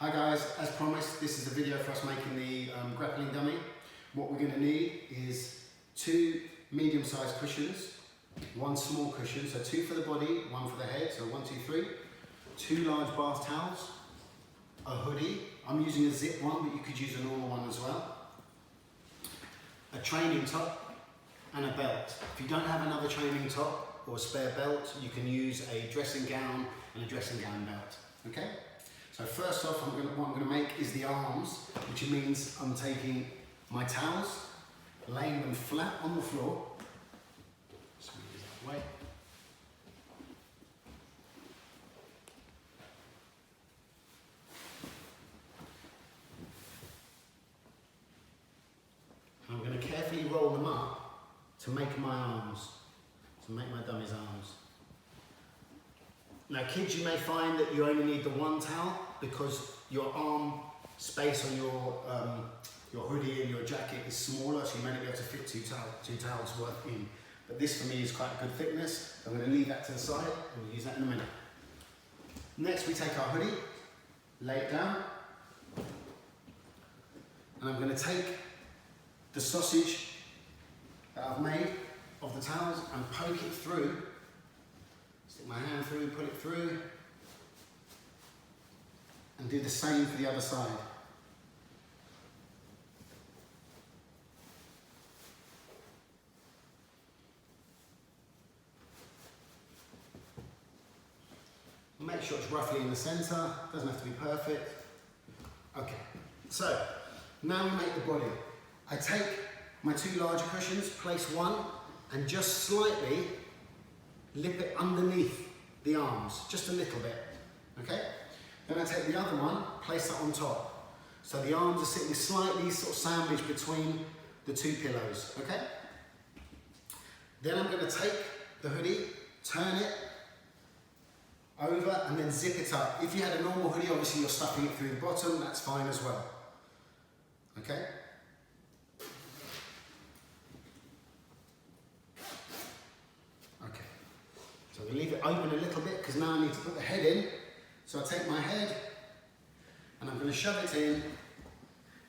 Hi guys, as promised, this is a video for us making the grappling dummy. What we're going to need is 2 medium-sized cushions, 1 small cushion, so 2 for the body, 1 for the head, so 1, 2, 3. 2 large bath towels, a hoodie, I'm using a zip one, but you could use a normal one as well. A training top and a belt. If you don't have another training top or a spare belt, you can use a dressing gown and a dressing gown belt, okay? So first off, what I'm going to make is the arms, which means I'm taking my towels, laying them flat on the floor. Just move this out of the way. And I'm going to carefully roll them up to make my arms, to make my dummy's arms. Now kids, you may find that you only need the 1 towel because your arm space on your hoodie and your jacket is smaller, so you may not be able to fit two towels worth in. But this for me is quite a good thickness. I'm going to leave that to the side and we'll use that in a minute. Next we take our hoodie, lay it down, and I'm going to take the sausage that I've made of the towels and poke it through. Stick my hand through, put it through, and do the same for the other side. Make sure it's roughly in the centre, doesn't have to be perfect. Okay, so now we make the body. I take my 2 larger cushions, place 1, and just slightly lip it underneath the arms, just a little bit, okay? Then I take the other one, place that on top. So the arms are sitting slightly sort of sandwiched between the 2 pillows, okay? Then I'm going to take the hoodie, turn it over and then zip it up. If you had a normal hoodie, obviously you're stuffing it through the bottom, that's fine as well, okay? So we leave it open a little bit because now I need to put the head in. So I take my head and I'm going to shove it in.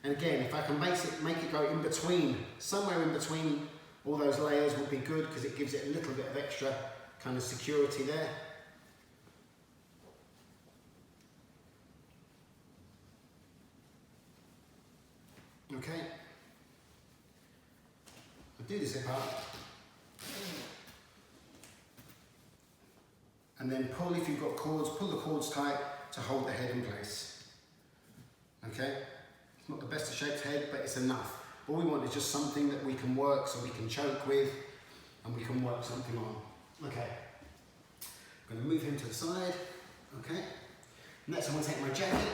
And again, if I can make it go in between, somewhere in between all those layers would be good because it gives it a little bit of extra kind of security there. Okay. I'll do the zip up. And then pull, if you've got cords, pull the cords tight to hold the head in place. Okay? It's not the best of shaped head, but it's enough. All we want is just something that we can work, so we can choke with, and we can work something on. Okay. I'm going to move him to the side. Okay. Next I'm going to take my jacket,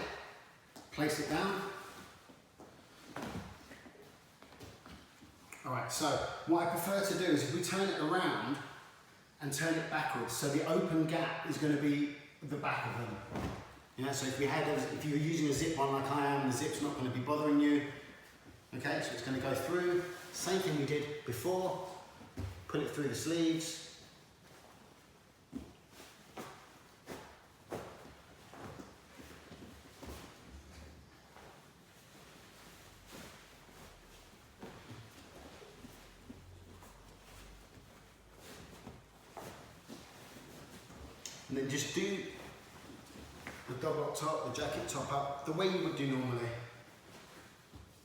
place it down. Alright, so what I prefer to do is if we turn it around, and turn it backwards, so the open gap is going to be the back of them. Yeah, so if you're using a zip one like I am, the zip's not going to be bothering you. Okay, so it's going to go through. Same thing we did before. Put it through the sleeves. And then just do the double up top, the jacket top up, the way you would do normally.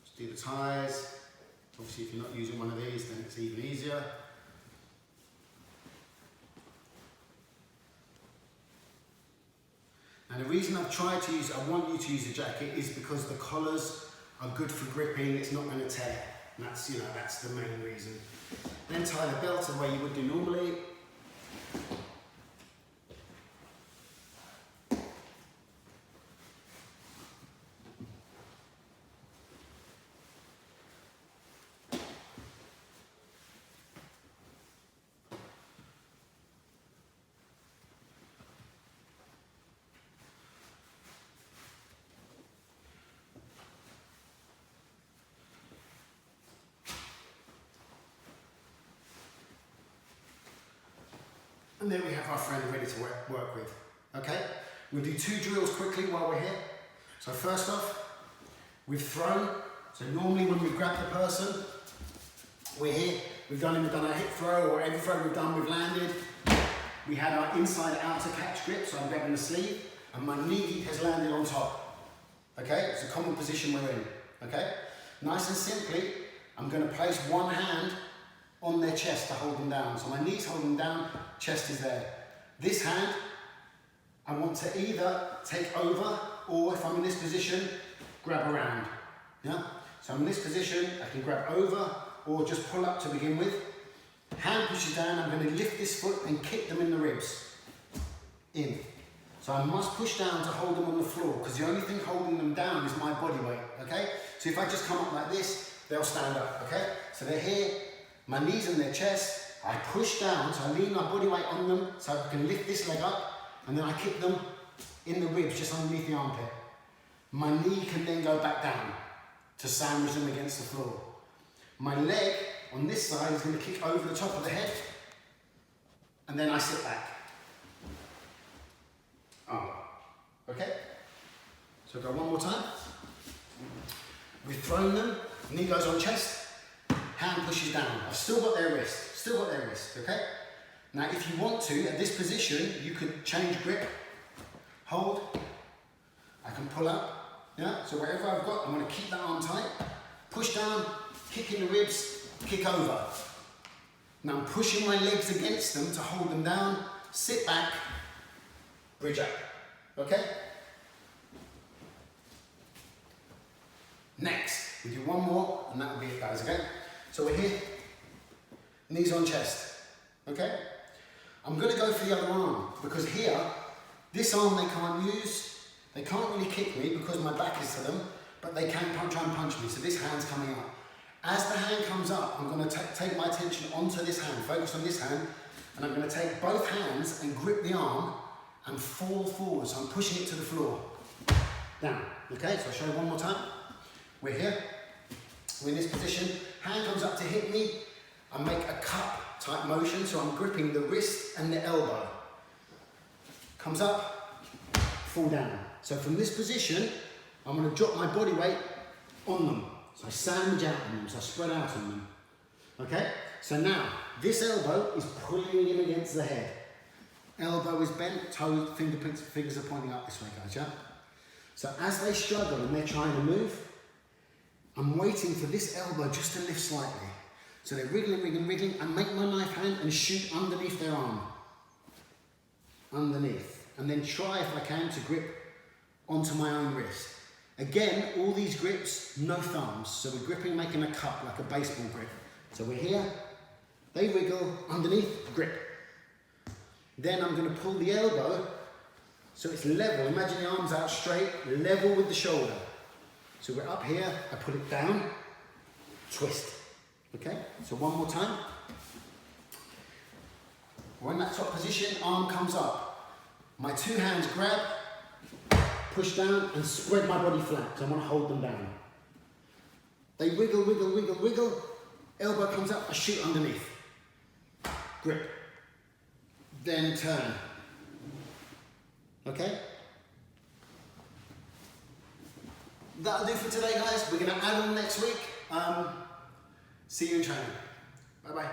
Just do the ties. Obviously if you're not using one of these, then it's even easier. And the reason I've tried to use, I want you to use a jacket, is because the collars are good for gripping, it's not going to tear. And that's, you know, that's the main reason. Then tie the belt the way you would do normally. And there we have our friend ready to work with. Okay, we'll do 2 drills quickly while we're here. So first off, we've thrown. So normally when we grab the person, we're here, we've done a hip throw, or every throw we've done, we've landed. We had our inside outer catch grip, so I'm grabbing the sleeve, and my knee has landed on top. Okay, it's a common position we're in. Okay, nice and simply, I'm going to place one hand on their chest to hold them down. So my knee's holding them down, chest is there. This hand, I want to either take over, or if I'm in this position, grab around. Yeah? So I'm in this position, I can grab over, or just pull up to begin with. Hand pushes down, I'm going to lift this foot and kick them in the ribs. In. So I must push down to hold them on the floor, because the only thing holding them down is my body weight, okay? So if I just come up like this, they'll stand up, okay? So they're here, my knees in their chest, I push down, so I lean my body weight on them, so I can lift this leg up, and then I kick them in the ribs, just underneath the armpit. My knee can then go back down to sandwich them against the floor. My leg on this side is going to kick over the top of the head, and then I sit back. Okay? So go one more time. We've thrown them, knee goes on chest, hand pushes down. I've still got their wrist, okay? Now if you want to, at this position, you could change grip, hold, I can pull up, yeah? So wherever I've got, I'm going to keep that arm tight, push down, kick in the ribs, kick over. Now I'm pushing my legs against them to hold them down, sit back, bridge up, okay? Next, we do one more, and that will be it, guys, okay? So we're here, knees on chest, okay? I'm going to go for the other arm, because here, this arm they can't use, they can't really kick me because my back is to them, but they can try and punch me, so this hand's coming up. As the hand comes up, I'm going to take my attention onto this hand, focus on this hand, and I'm going to take both hands and grip the arm and fall forward, so I'm pushing it to the floor. Down, okay? So I'll show you one more time. We're here, we're in this position, hand comes up to hit me, I make a cup type motion, so I'm gripping the wrist and the elbow. Comes up, fall down. So from this position, I'm going to drop my body weight on them. So I sandwich out on them, so I spread out on them. Okay? So now, this elbow is pulling him against the head. Elbow is bent, toes, fingers are pointing up this way, guys, yeah? So as they struggle and they're trying to move, I'm waiting for this elbow just to lift slightly. So they're wriggling, and make my knife hand and shoot underneath their arm. Underneath. And then try, if I can, to grip onto my own wrist. Again, all these grips, no thumbs. So we're gripping, making a cup, like a baseball grip. So we're here, they wiggle, underneath, grip. Then I'm going to pull the elbow so it's level. Imagine the arms out straight, level with the shoulder. So we're up here, I pull it down, twist. Okay, so one more time. We're in that top position, arm comes up. My two hands grab, push down and spread my body flat, so I want to hold them down. They wiggle, elbow comes up, I shoot underneath. Grip. Then turn. Okay? That'll do for today, guys. We're going to add on next week. See you in training. Bye-bye.